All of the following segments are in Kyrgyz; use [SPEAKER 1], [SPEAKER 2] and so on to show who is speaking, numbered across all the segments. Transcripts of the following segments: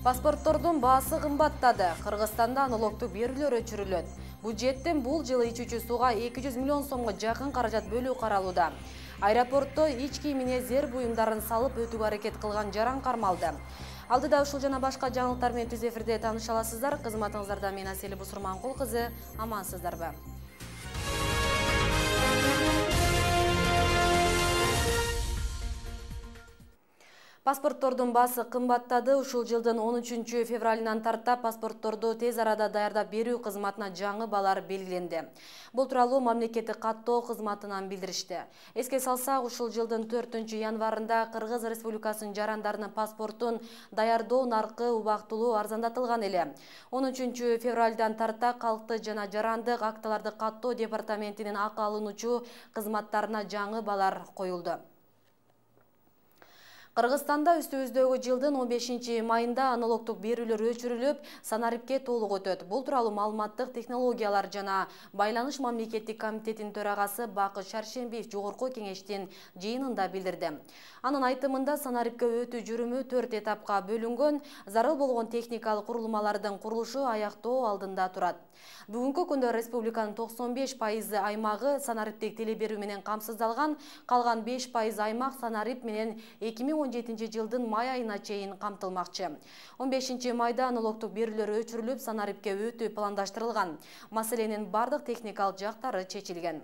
[SPEAKER 1] Паспорттордун баасы кымбаттады. Кыргызстанда налогтук берүүлөр өчүрүлөт. Бюджеттен бул жылы ичүүчү сууга 200 миллион сомго жакын каражат бөлүү каралууда. Аэропортто ич кийимине зер буюмдарын салып өтүүгө аракет кылган жаран кармалды. Алдыда ушул жана башка жаңылыктар менен түз эфирде тааныша аласыздар. Кызматыңыздарда мен Асель Бусурманкул кызы. Амансыздарбы? Паспорттордун баасы кымбаттады. Ушул жылдын 13 февралынан тарта паспортторду тез арада даярдап берүү кызматына жаңы баалар белгиленди. Бул тууралуу мамлекеттик каттоо кызматынан билдиришти. Эске салсак, ушул жылдын 4 январында Кыргыз Республикасынын жарандарынын паспортун даярдоо наркы убактылуу арзандатылган эле. 13 февралдан тарта калкты жана жарандык актыларды каттоо департаментинин акы алынуучу кызматтарына жаңы баалар коюлду. Кыргызстанда үстүбүздөгү жылдын 15 майында налогтук берүүлөр өчүрүлүп, санарипке толук өтөт. Бул тууралуу маалыматтык технологиялар жана байланыш мамлекеттик комитетинин төрагасы Бакыт Шаршембиев жогорку кеңештин жыйынында билдирди. Анын айтымында санарипке өтүү жүрүмү 4 этапка бөлүнгөн, зарыл болгон техникалык курулмалардын курулушу аяктоо алдында турат. Бүгүнкү күндө республиканын 95% аймагы санариптик теле берүү менен камсыздалган, калган 5% аймак санарип менен 2017 жылдын май айына чейин камтылмакчы. 15 майда налогтук берүүлөр өчүрүлүп, санарипке өтүү пландаштырылган. Маселенин бардык техникалык жактары чечилген.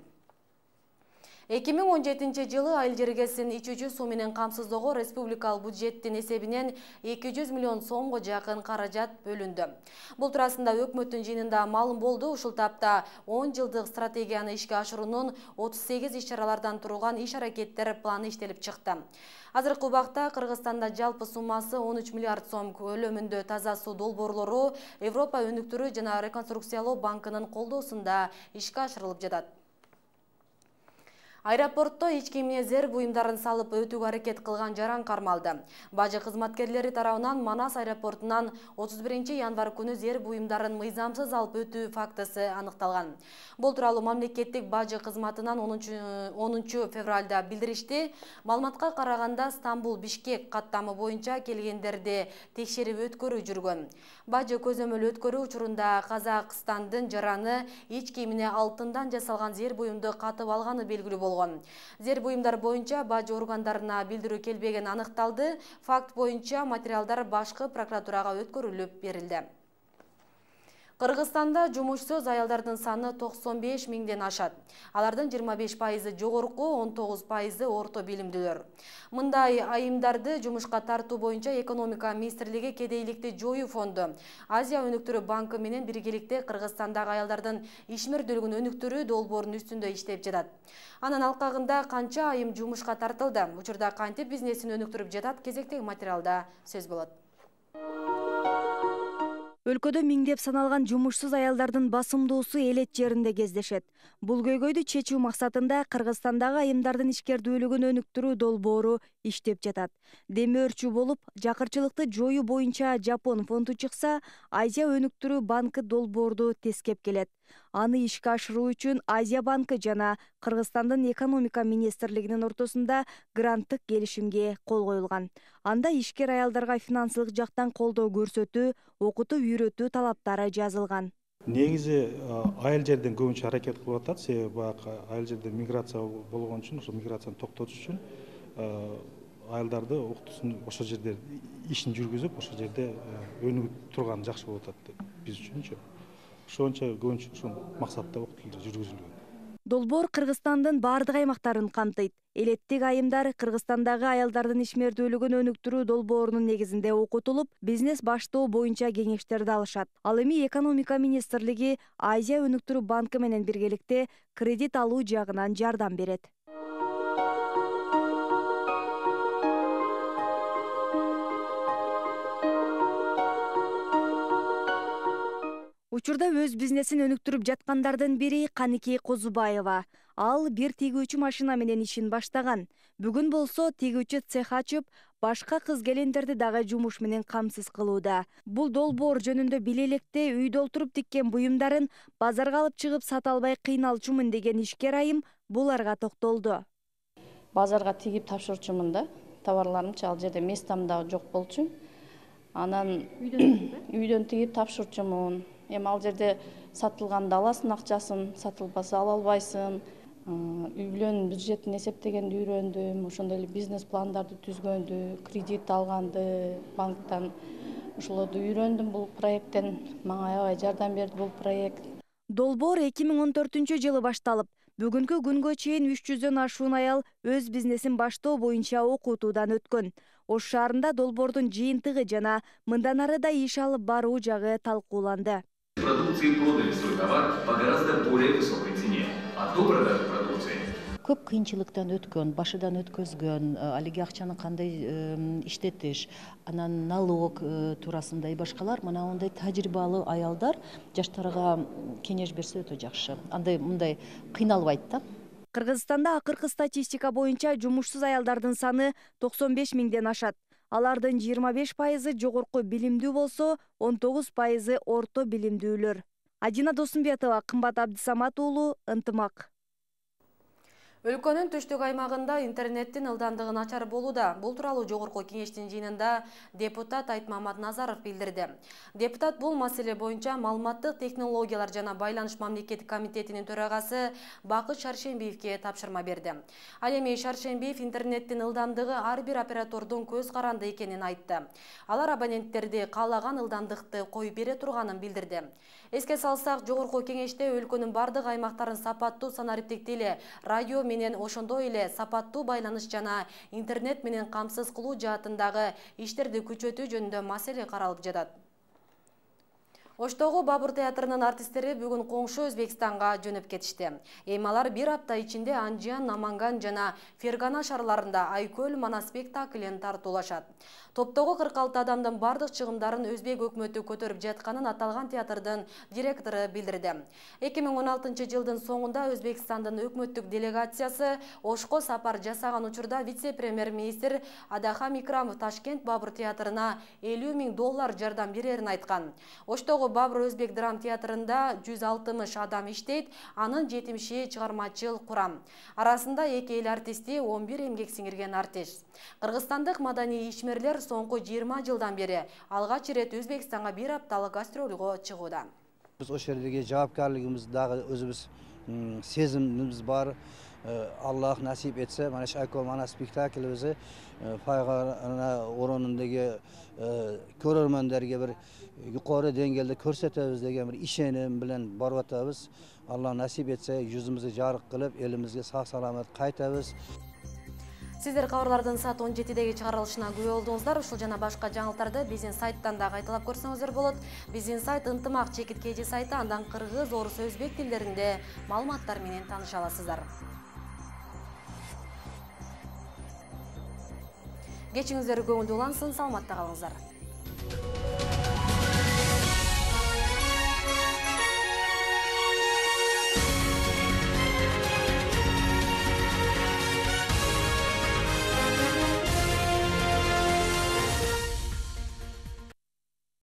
[SPEAKER 1] 2017 жылы айыл жергесин ичүүчү суу менен камсыздоого республикалык бюджеттин эсебинен 200 миллион сомго жакын каражат бөлүндү. Бул туурасында өкмөттүн жыйынында маалым болду. Ушул тапта 10 жылдык стратегияны ишке ашыруунун 38 иш-чаралардан турган иш-аракеттер планы иштелип чыкты. Азыркы убакта Кыргызстанда жалпы суммасы 13 миллиард сом көлөмүндө таза суу долбоорлору Европа өнүктүрүү жана реконструкциялоо банкынын колдоосунда ишке ашырылып жатат. Аэропортто ич кийимине зер буюмдарын салып өтүүгө аракет кылган жаран кармалды. Бажы кызматкерлери тарабынан Манас аэропортунан 31 январ күнү зер буюмдарын мыйзамсыз алып өтүү фактысы аныкталган. Бул тууралуу мамлекеттик бажы кызматынан 10 февралда билдиришти. Маалыматка караганда Стамбул-Бишкек каттамы боюнча келгендерди текшерип өткөрүү жүргөн. Бажы көзөмөл өткөрүү учурунда Казакстандын жараны ич кийимине алтындан жасалган зер буюмду катып алганы белгилүү болгон. Зер буюмдар боюнча бажы органдарына билдирүү келбеген аныкталды. Факт боюнча материалдар башкы прокуратурага өткөрүлүп берилди. Кыргызстанда жумушсуз аялдардын саны 95 миңден ашат. Алардын 25% жогорку, 19% орто билимдүүлөр. Мындай айымдарды жумушка тартуу боюнча экономика министрлиги кедейликти жоюу фонду Азия өнүктүрүү банкы менен биргеликте Кыргызстандагы аялдардын ишмердүүлүгүн өнүктүрүү долбоорунун үстүндө иштеп жатат. Анын алкагында канча айым жумушка тартылды? Учурда кантип бизнесин өнүктүрүп жатат? Кезектеги материалда сөз болот.
[SPEAKER 2] Өлкөдө миңдеп саналган жумушсуз аялдардын басымдуусу элет жеринде кездешет. Бул көйгөйдү чечүү максатында Кыргызстандагы айымдардын ишкердүүлүгүн өнүктүрүү долбоору иштеп жатат. Демөөрчү болуп, жакырчылыкты жоюу боюнча Жапон фонду чыкса, Азия өнүктүрүү банкы долбоорду тескеп келет. Аны ишке ашыруу үчүн Азия банкы жана Кыргызстандын экономика министрлигинин ортосунда гранттык келишимге кол коюлган. Анда ишкер аялдарга финансылык жактан колдоо көрсөтүү, окутуп үйрөтүү талаптары жазылган.
[SPEAKER 3] Негизи айыл жерден көбүнчө аракет кылып атат. Себеби айыл жерде миграция болгон үчүн, ошо миграцияны токтотуш үчүн айылдарды уктусун ошо жерде ишин жүргүзүп, ошо жерде өнүгүп турган жакшы болуп атат биз үчүнчү. Ошончо көбүнчө ушул максатта окутуу жүргүзүлгөн.
[SPEAKER 2] Долбоор Кыргызстандын бардык аймактарын камтыйт. Элеттик айымдар Кыргызстандагы аялдардын ишмердүүлүгүн өнүктүрүү долбоорунун негизинде окутулуп, бизнес баштоо боюнча кеңештерди алышат. Ал эми экономика министрлиги Азия өнүктүрүү банкы менен биргеликте кредит алуу жагынан жардам берет. Учурда өз бизнесин өнүктүрүп жаткандардын бири Каникей Козубаева. Ал бир тигүүчү машина менен ишин баштаган. Бүгүн болсо тигүүчү цех ачып, башка кыз-келиндерди дагы жумуш менен камсыз кылууда. Бул долбоор жөнүндө биле электе үйдө олтуруп тиккен буюмдарын базарга алып чыгып сата албай кыйналчумун деген ишкер айым буларга токтолду.
[SPEAKER 4] Базарга тигип тапшырчумун да, товарларымчы ал жерде местам да жок болчу. Анан үйдөн тигип тапшырчумун. Эми ал жерде сатылганда аласың акчасын, сатылбаса ала албайсың. Үй бүлөнүн бюджетин эсептегенди үйрөндүм, ошондой эле бизнес пландарды түзгөндү, кредит алганды банктан. Ошолорду үйрөндүм бул проекттен. Мага аябай жардам берди бул проект.
[SPEAKER 2] Долбоор 2014-жылы башталып, бүгүнкү күнгө чейин 300дөн ашуун аял өз бизнесин баштоо боюнча окутуудан өткөн. Ош шаарында долбоордун жыйынтыгы жана мындан ары да иш алып баруу жагы талкууланды.
[SPEAKER 5] Продукции продали свой товар по гораздо более высокой цене, а до продажи продукции
[SPEAKER 6] көп кыйынчылыктан өткөн, башыдан өткөзгөн, алиги акчаны кандай иштетиш, анан налог туурасында башкалар мына ондай тажрыйбалуу аялдар жаштарга кеңеш берсе өтө жакшы. Андай мындай кыйналбайт да.
[SPEAKER 2] Кыргызстанда акыркы статистика боюнча жумушсуз аялдардын саны 95 миңден ашат. Алардын 25% жогорку билимдүү болсо, 19% орто билимдүүлөр. Адина Досумбетова, Кымбат Абдысамат уулу, Ынтымак.
[SPEAKER 1] Өлкөнүн түштүк аймагында интернеттин ылдамдыгы начар болууда. Бул тууралуу жогорку кеңештин жыйынында депутат Айтмамат Назаров билдирди. Депутат бул маселе боюнча маалыматтык технологиялар жана байланыш мамлекеттик комитетинин төрагасы Бакыт Шаршембиевке тапшырма берди. Ал эми Шаршембиев интернеттин ылдамдыгы ар бир оператордун көз каранды экенин айтты. Алар абоненттерди каалаган ылдамдыкты коюп бере турганын билдирди. Эске салсак, жогорку кеңеште өлкөнүн бардык аймактарын сапаттуу санариптик теле, радио менен ошондой эле сапаттуу байланыш жана интернет менен камсыз кылуу жаатындагы иштерди күчөтүү жөнүндө маселе каралып жатат. Оштогу Бабур театрынын артисттери бүгүн коңшу Өзбекстанга жөнөп кетишти. Эми алар бир апта ичинде Анжан, Наманган жана Фергана шаарларында Айкөл мана спектаклин тартуулашат. Топтогу 46 адамдын бардык чыгымдарын Өзбек өкмөтү көтөрүп жатканын аталган театрдын директору билдирди. 2016 жылдын соңунда Өзбекстандын өкмөттүк делегациясы Ошко сапар жасаган учурда вице-премьер-министр Адахам Икрамов Ташкент Бабур театрына $50 000 жардам берерин айткан. Оштогу Бабур Өзбек драм театрында 160 адам иштейт, анын 70 чыгармачыл курам. Арасында 2 эл артисти, 11 эмгек сиңирген артист. Кыргызстандык маданий ишмерлер соңку 20 жылдан бери алгач ирет Өзбекстанга бир апталык гастролго чыгууда.
[SPEAKER 7] Биз ошол жердеги жаапкерлигибиз дагы өзүбүз сезимибиз бар. Аллах насип этсе, mana shu Ayкөл mana spektaklimizni Fayğana oranındagi ko'rarmanlarga bir yuqori dengelde ko'rsatamiz degan bir ishonim bilan boryapmiz. Alloh nasib etsa, yuzimizni yorug' qilib, elimizga sog' salomat qaytamiz.
[SPEAKER 1] Сиздер кабарлардын саат 17деги чыгарылышына күбө болдуңуздар. Ушул жана башка жаңылыктарды биздин сайттан да кайталап көрсөңүздөр болот. Биздин сайт Ынтымак чекиткеji сайты, андан кыргыз, орус, өзбек тилдеринде маалыматтар менен тааныша аласыздар. Кечиңиздер көңүлдүү улансын, саламатта калыңыздар.